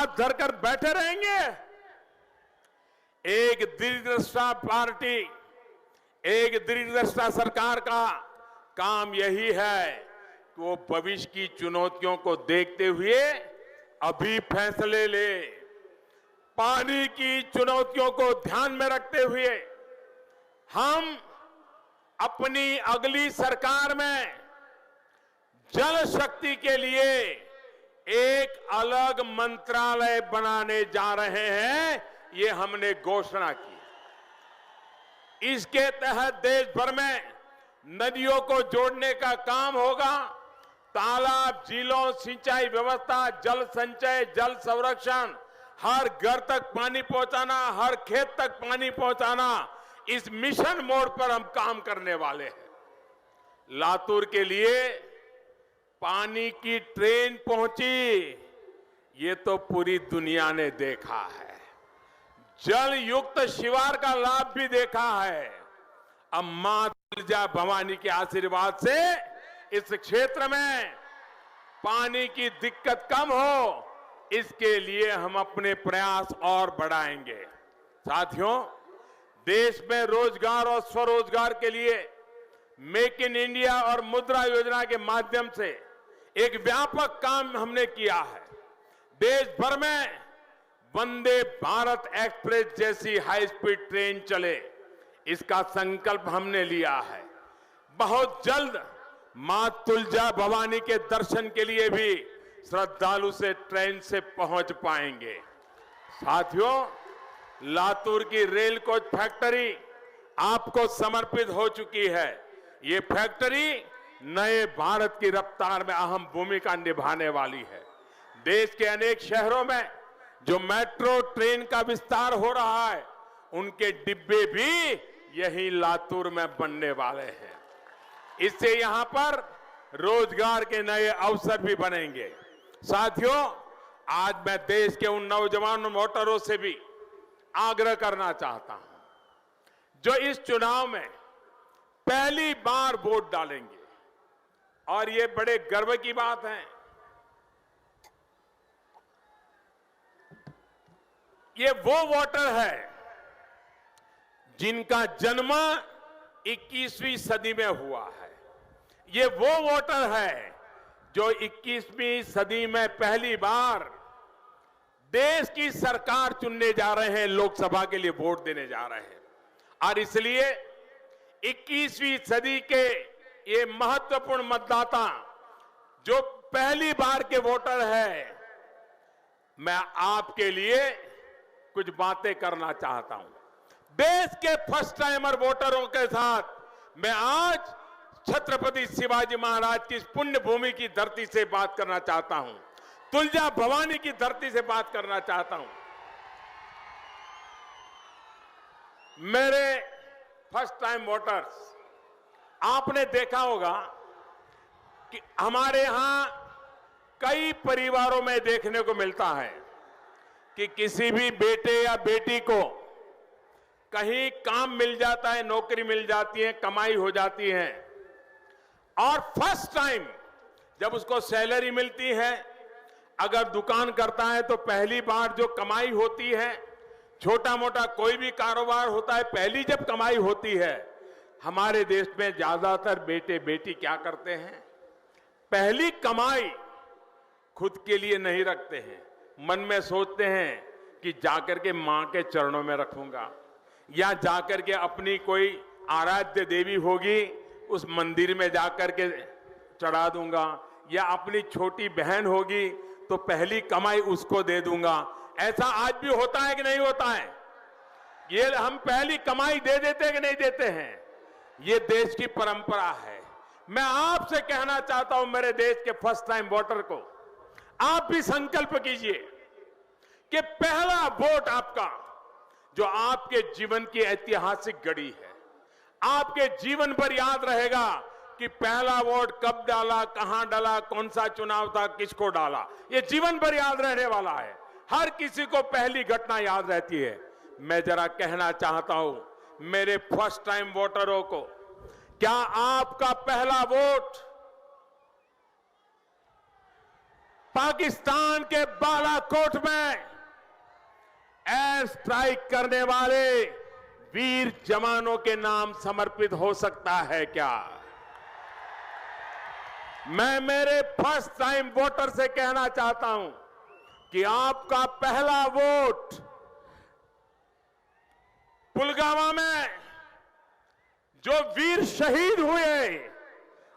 हाथ धरकर बैठे रहेंगे? एक दीर्घदृष्टा पार्टी, एक दीर्घदृष्टा सरकार का काम यही है कि वो भविष्य की चुनौतियों को देखते हुए अभी फैसले ले। पानी की चुनौतियों को ध्यान में रखते हुए हम अपनी अगली सरकार में जल शक्ति के लिए एक अलग मंत्रालय बनाने जा रहे हैं, ये हमने घोषणा की। इसके तहत देश भर में नदियों को जोड़ने का काम होगा। तालाब, झीलों, सिंचाई व्यवस्था, जल संचय, जल संरक्षण, हर घर तक पानी पहुंचाना, हर खेत तक पानी पहुंचाना, इस मिशन मोड पर हम काम करने वाले हैं। लातूर के लिए पानी की ट्रेन पहुंची, ये तो पूरी दुनिया ने देखा है। जल युक्त शिवार का लाभ भी देखा है। अब मां तुलजा भवानी के आशीर्वाद से इस क्षेत्र में पानी की दिक्कत कम हो, इसके लिए हम अपने प्रयास और बढ़ाएंगे। साथियों, देश में रोजगार और स्वरोजगार के लिए मेक इन इंडिया और मुद्रा योजना के माध्यम से एक व्यापक काम हमने किया है। देश भर में वंदे भारत एक्सप्रेस जैसी हाई स्पीड ट्रेन चले, इसका संकल्प हमने लिया है। बहुत जल्द मां तुलजा भवानी के दर्शन के लिए भी श्रद्धालु से ट्रेन से पहुंच पाएंगे। साथियों, लातूर की रेल कोच फैक्ट्री आपको समर्पित हो चुकी है। ये फैक्ट्री नए भारत की रफ्तार में अहम भूमिका निभाने वाली है। देश के अनेक शहरों में जो मेट्रो ट्रेन का विस्तार हो रहा है, उनके डिब्बे भी यही लातूर में बनने वाले हैं। इससे यहां पर रोजगार के नए अवसर भी बनेंगे। साथियों, आज मैं देश के उन नौजवान वोटरों से भी आग्रह करना चाहता हूं जो इस चुनाव में पहली बार वोट डालेंगे, और ये बड़े गर्व की बात है। ये वो वोटर है जिनका जन्म 21वीं सदी में हुआ है। ये वो वोटर है जो 21वीं सदी में पहली बार देश की सरकार चुनने जा रहे हैं, लोकसभा के लिए वोट देने जा रहे हैं। और इसलिए 21वीं सदी के ये महत्वपूर्ण मतदाता जो पहली बार के वोटर हैं, मैं आपके लिए कुछ बातें करना चाहता हूं। देश के फर्स्ट टाइमर वोटरों के साथ मैं आज छत्रपति शिवाजी महाराज की पुण्य भूमि की धरती से बात करना चाहता हूं, तुलजा भवानी की धरती से बात करना चाहता हूं। मेरे फर्स्ट टाइम वोटर्स, आपने देखा होगा कि हमारे यहां कई परिवारों में देखने को मिलता है कि किसी भी बेटे या बेटी को कहीं काम मिल जाता है, नौकरी मिल जाती है, कमाई हो जाती है, और फर्स्ट टाइम जब उसको सैलरी मिलती है, अगर दुकान करता है तो पहली बार जो कमाई होती है, छोटा मोटा कोई भी कारोबार होता है, पहली जब कमाई होती है, हमारे देश में ज्यादातर बेटे बेटी क्या करते हैं, पहली कमाई खुद के लिए नहीं रखते हैं। मन में सोचते हैं कि जाकर के मां के चरणों में रखूंगा, या जाकर के अपनी कोई आराध्य देवी होगी उस मंदिर में जाकर के चढ़ा दूंगा, या अपनी छोटी बहन होगी तो पहली कमाई उसको दे दूंगा। ऐसा आज भी होता है कि नहीं होता है? ये हम पहली कमाई दे देते हैं कि नहीं देते हैं? ये देश की परंपरा है। मैं आपसे कहना चाहता हूं, मेरे देश के फर्स्ट टाइम वोटर को, आप भी संकल्प कीजिए कि पहला वोट आपका, जो आपके जीवन की ऐतिहासिक घड़ी है, आपके जीवन भर याद रहेगा कि पहला वोट कब डाला, कहां डाला, कौन सा चुनाव था, किसको डाला, ये जीवन भर याद रहने वाला है। हर किसी को पहली घटना याद रहती है। मैं जरा कहना चाहता हूं मेरे फर्स्ट टाइम वोटरों को, क्या आपका पहला वोट पाकिस्तान के बालाकोट में एयर स्ट्राइक करने वाले वीर जवानों के नाम समर्पित हो सकता है क्या? मैं मेरे फर्स्ट टाइम वोटर से कहना चाहता हूं कि आपका पहला वोट पुलवामा में जो वीर शहीद हुए,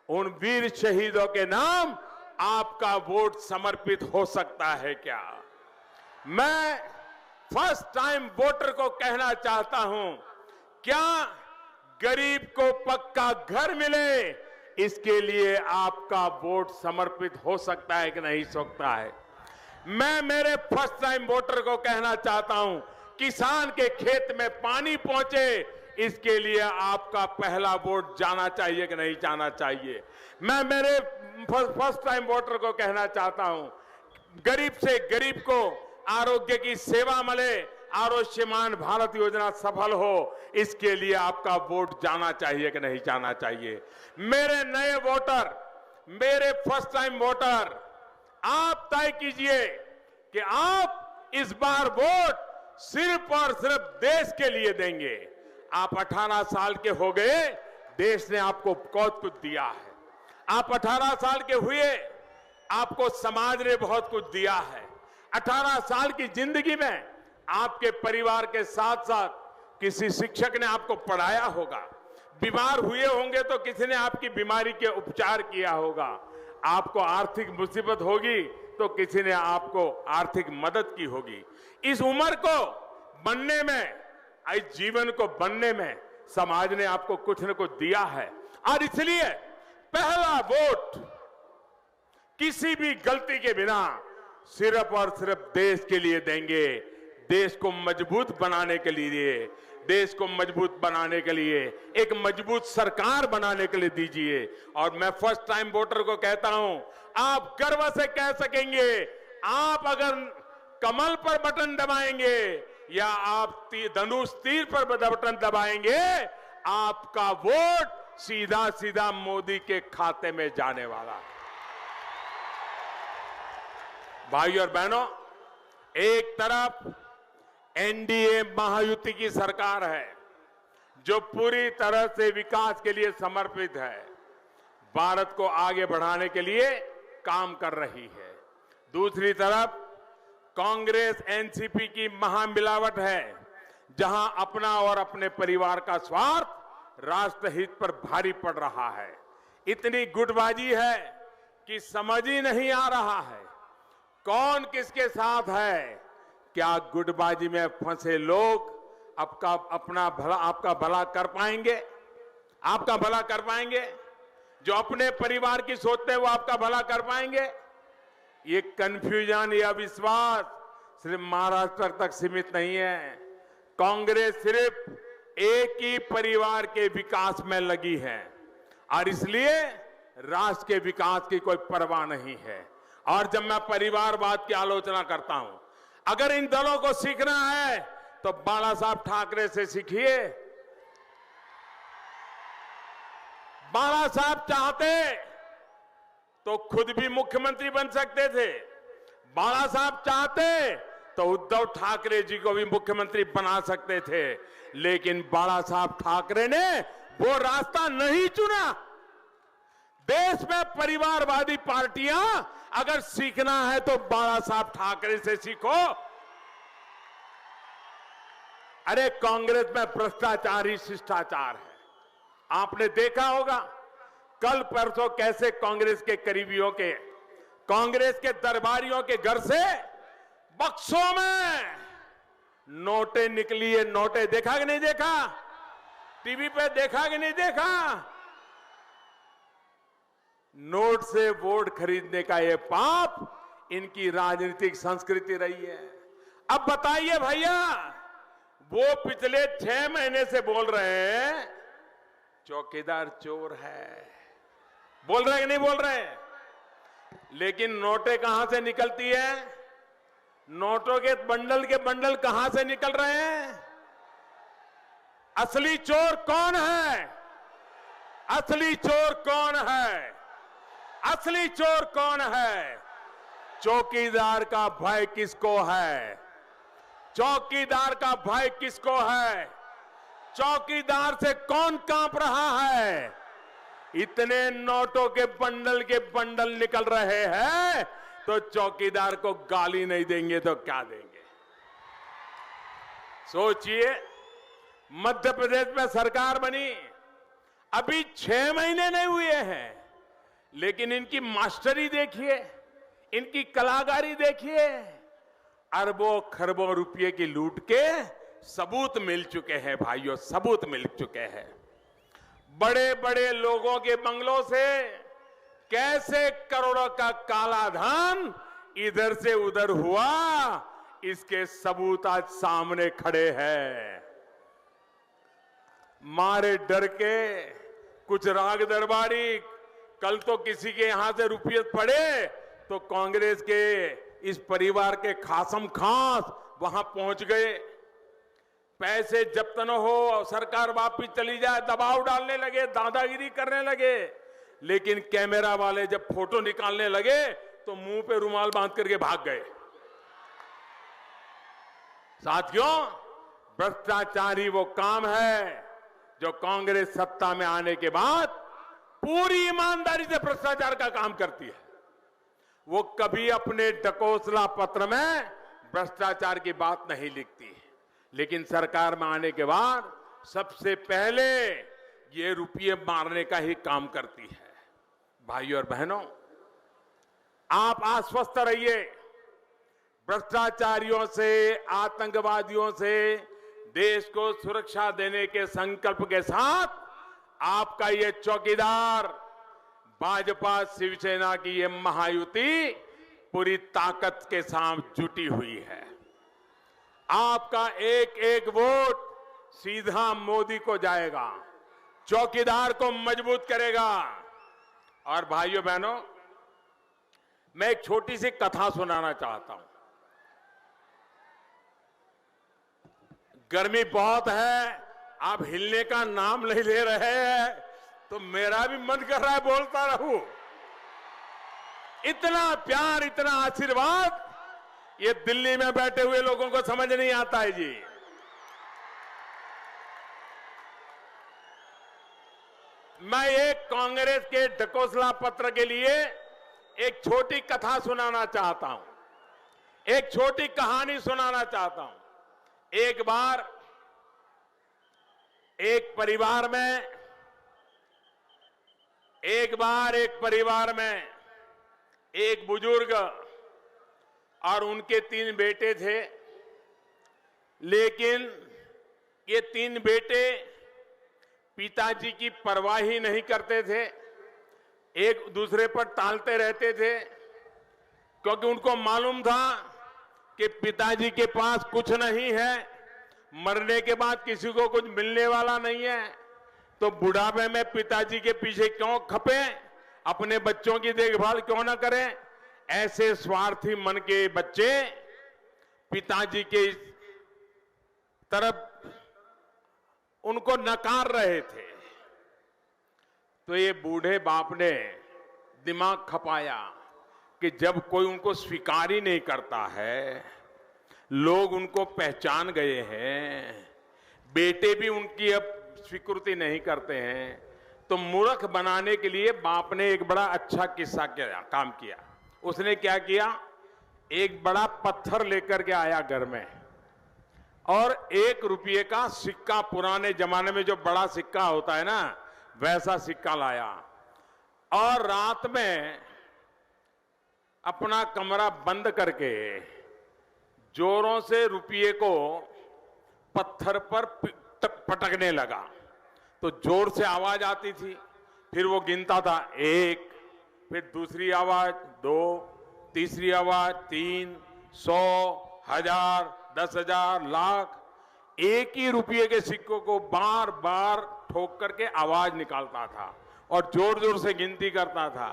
उन वीर शहीदों के नाम आपका वोट समर्पित हो सकता है क्या? मैं फर्स्ट टाइम वोटर को कहना चाहता हूं, क्या गरीब को पक्का घर मिले, इसके लिए आपका वोट समर्पित हो सकता है कि नहीं सकता है? मैं मेरे फर्स्ट टाइम वोटर को कहना चाहता हूं, किसान के खेत में पानी पहुंचे, इसके लिए आपका पहला वोट जाना चाहिए कि नहीं जाना चाहिए? मैं मेरे फर्स्ट टाइम वोटर को कहना चाहता हूं, गरीब से गरीब को आरोग्य की सेवा मिले, आयुष्मान भारत योजना सफल हो, इसके लिए आपका वोट जाना चाहिए कि नहीं जाना चाहिए? मेरे नए वोटर, मेरे फर्स्ट टाइम वोटर, आप तय कीजिए कि आप इस बार वोट सिर्फ और सिर्फ देश के लिए देंगे। आप 18 साल के हो गए, देश ने आपको बहुत कुछ दिया है। आप 18 साल के हुए, आपको समाज ने बहुत कुछ दिया है। 18 साल की जिंदगी में आपके परिवार के साथ साथ किसी शिक्षक ने आपको पढ़ाया होगा, बीमार हुए होंगे तो किसी ने आपकी बीमारी के उपचार किया होगा, आपको आर्थिक मुसीबत होगी तो किसी ने आपको आर्थिक मदद की होगी। इस उम्र को बनने में, इस जीवन को बनने में समाज ने आपको कुछ न कुछ दिया है, और इसलिए पहला वोट किसी भी गलती के बिना सिर्फ और सिर्फ देश के लिए देंगे। देश को मजबूत बनाने के लिए, देश को मजबूत बनाने के लिए, एक मजबूत सरकार बनाने के लिए दीजिए। और मैं फर्स्ट टाइम वोटर को कहता हूं, आप गर्व से कह सकेंगे, आप अगर कमल पर बटन दबाएंगे या आप धनुष तीर पर बटन दबाएंगे, आपका वोट सीधा सीधा मोदी के खाते में जाने वाला। भाइयों और बहनों, एक तरफ एनडीए महायुति की सरकार है जो पूरी तरह से विकास के लिए समर्पित है, भारत को आगे बढ़ाने के लिए काम कर रही है। दूसरी तरफ कांग्रेस एनसीपी की महामिलावट है, जहां अपना और अपने परिवार का स्वार्थ राष्ट्रहित पर भारी पड़ रहा है। इतनी गुटबाजी है कि समझ ही नहीं आ रहा है कौन किसके साथ है। क्या गुटबाजी में फंसे लोग आपका भला कर पाएंगे? आपका भला कर पाएंगे? जो अपने परिवार की सोचते हैं वो आपका भला कर पाएंगे? ये कंफ्यूजन या विश्वास सिर्फ महाराष्ट्र तक सीमित नहीं है। कांग्रेस सिर्फ एक ही परिवार के विकास में लगी है और इसलिए राष्ट्र के विकास की कोई परवाह नहीं है। और जब मैं परिवारवाद की आलोचना करता हूं, अगर इन दलों को सीखना है तो बाला साहब ठाकरे से सीखिए। बाला साहब चाहते तो खुद भी मुख्यमंत्री बन सकते थे। बाला साहब चाहते तो उद्धव ठाकरे जी को भी मुख्यमंत्री बना सकते थे, लेकिन बाला साहब ठाकरे ने वो रास्ता नहीं चुना। देश में परिवारवादी पार्टियां अगर सीखना है तो बाला साहब ठाकरे से सीखो। अरे कांग्रेस में भ्रष्टाचार ही शिष्टाचार है। आपने देखा होगा कल परसों कैसे कांग्रेस के करीबियों के, कांग्रेस के दरबारियों के घर से बक्सों में नोटें निकली है। नोटें देखा कि नहीं देखा? टीवी पे देखा कि नहीं देखा? नोट से वोट खरीदने का ये पाप इनकी राजनीतिक संस्कृति रही है। अब बताइए भैया, वो पिछले 6 महीने से बोल रहे हैं चौकीदार चोर है, बोल रहे हैं कि नहीं बोल रहे हैं? लेकिन नोटें कहां से निकलती है? नोटों के बंडल कहां से निकल रहे हैं? असली चोर कौन है? असली चोर कौन है? असली चोर कौन है? चौकीदार का भय किसको है? चौकीदार का भय किसको है? चौकीदार से कौन कांप रहा है? इतने नोटों के बंडल निकल रहे हैं तो चौकीदार को गाली नहीं देंगे तो क्या देंगे? सोचिए, मध्य प्रदेश में सरकार बनी अभी 6 महीने नहीं हुए हैं, लेकिन इनकी मास्टरी देखिए, इनकी कलाकारी देखिए। अरबों खरबों रुपये की लूट के सबूत मिल चुके हैं भाइयों, सबूत मिल चुके हैं। बड़े बड़े लोगों के बंगलों से कैसे करोड़ों का काला धन इधर से उधर हुआ, इसके सबूत आज सामने खड़े हैं। मारे डर के कुछ राग दरबारी कल तो किसी के यहां से रुपये पड़े तो कांग्रेस के इस परिवार के खासम खास वहां पहुंच गए। पैसे जब्त न हो, सरकार वापस चली जाए, दबाव डालने लगे, दादागिरी करने लगे। लेकिन कैमरा वाले जब फोटो निकालने लगे तो मुंह पे रुमाल बांध करके भाग गए। साथियों, भ्रष्टाचारी वो काम है जो कांग्रेस सत्ता में आने के बाद पूरी ईमानदारी से भ्रष्टाचार का काम करती है। वो कभी अपने ढकोसला पत्र में भ्रष्टाचार की बात नहीं लिखती, लेकिन सरकार में आने के बाद सबसे पहले ये रुपये मारने का ही काम करती है। भाइयों और बहनों, आप आश्वस्त रहिए, भ्रष्टाचारियों से, आतंकवादियों से देश को सुरक्षा देने के संकल्प के साथ आपका ये चौकीदार, भाजपा शिवसेना की ये महायुति पूरी ताकत के साथ जुटी हुई है। आपका एक एक वोट सीधा मोदी को जाएगा, चौकीदार को मजबूत करेगा। और भाइयों बहनों, मैं एक छोटी सी कथा सुनाना चाहता हूं। गर्मी बहुत है, आप हिलने का नाम नहीं ले रहे हैं तो मेरा भी मन कर रहा है बोलता रहूं। इतना प्यार, इतना आशीर्वाद ये दिल्ली में बैठे हुए लोगों को समझ नहीं आता है जी। मैं एक कांग्रेस के ढकोसला पत्र के लिए एक छोटी कथा सुनाना चाहता हूं, एक छोटी कहानी सुनाना चाहता हूं। एक बार एक परिवार में एक बुजुर्ग और उनके 3 बेटे थे। लेकिन ये 3 बेटे पिताजी की परवाह ही नहीं करते थे, एक दूसरे पर टालते रहते थे, क्योंकि उनको मालूम था कि पिताजी के पास कुछ नहीं है, मरने के बाद किसी को कुछ मिलने वाला नहीं है, तो बुढ़ापे में पिताजी के पीछे क्यों खपे, अपने बच्चों की देखभाल क्यों ना करें। ऐसे स्वार्थी मन के बच्चे पिताजी के तरफ उनको नकार रहे थे। तो ये बूढ़े बाप ने दिमाग खपाया कि जब कोई उनको स्वीकार ही नहीं करता है, लोग उनको पहचान गए हैं, बेटे भी उनकी अब स्वीकृति नहीं करते हैं, तो मूर्ख बनाने के लिए बाप ने एक बड़ा अच्छा काम किया। उसने क्या किया, एक बड़ा पत्थर लेकर के आया घर में और 1 रुपये का सिक्का, पुराने जमाने में जो बड़ा सिक्का होता है ना, वैसा सिक्का लाया और रात में अपना कमरा बंद करके जोरों से रुपये को पत्थर पर पटकने लगा। तो जोर से आवाज आती थी, फिर वो गिनता था 1, फिर दूसरी आवाज 2, तीसरी आवाज 3, 100, 1000, 10,000, लाख। एक ही रुपये के सिक्कों को बार बार ठोक करके आवाज निकालता था और जोर जोर से गिनती करता था।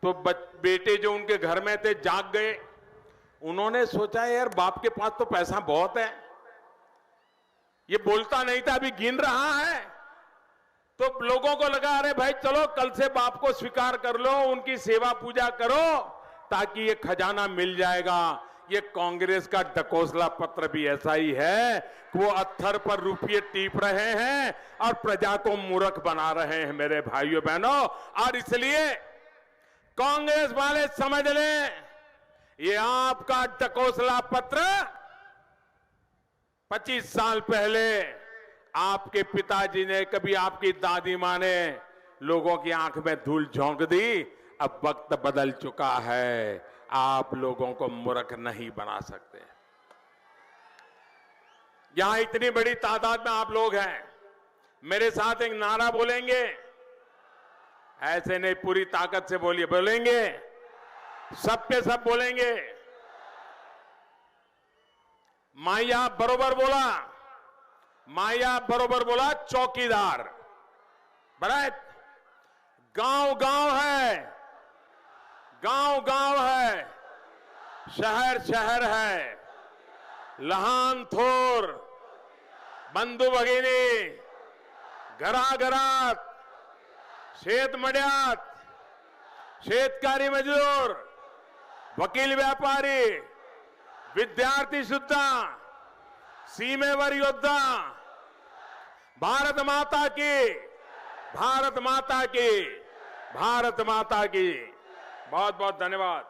तो बेटे जो उनके घर में थे जाग गए। उन्होंने सोचा यार बाप के पास तो पैसा बहुत है, ये बोलता नहीं था, अभी गिन रहा है। तो लोगों को लगा अरे भाई चलो कल से बाप को स्वीकार कर लो, उनकी सेवा पूजा करो, ताकि ये खजाना मिल जाएगा। ये कांग्रेस का ढकोसला पत्र भी ऐसा ही है कि वो अत्थर पर रुपये टीप रहे हैं और प्रजा को मूर्ख बना रहे हैं मेरे भाइयों बहनों। और इसलिए कांग्रेस वाले समझ लें, ये आपका ढकोसला पत्र 25 साल पहले आपके पिताजी ने, कभी आपकी दादी मां ने लोगों की आंख में धूल झोंक दी। अब वक्त बदल चुका है, आप लोगों को मूर्ख नहीं बना सकते। यहां इतनी बड़ी तादाद में आप लोग हैं, मेरे साथ एक नारा बोलेंगे? ऐसे नहीं, पूरी ताकत से बोलिए। बोलेंगे? सब पे सब बोलेंगे। माया बरोबर बोला, माया बरोबर बोला। चौकीदार बराबर, गांव गांव है, गांव गांव है, शहर शहर है, लहान थोर, बंधू भगिनी, घराघरात, शेतमड्यात, शेतकरी मजदूर, वकील व्यापारी, विद्यार्थी सुद्धा, सीमेवर योद्धा, भारत माता की, भारत माता की, भारत माता की। बहुत बहुत धन्यवाद।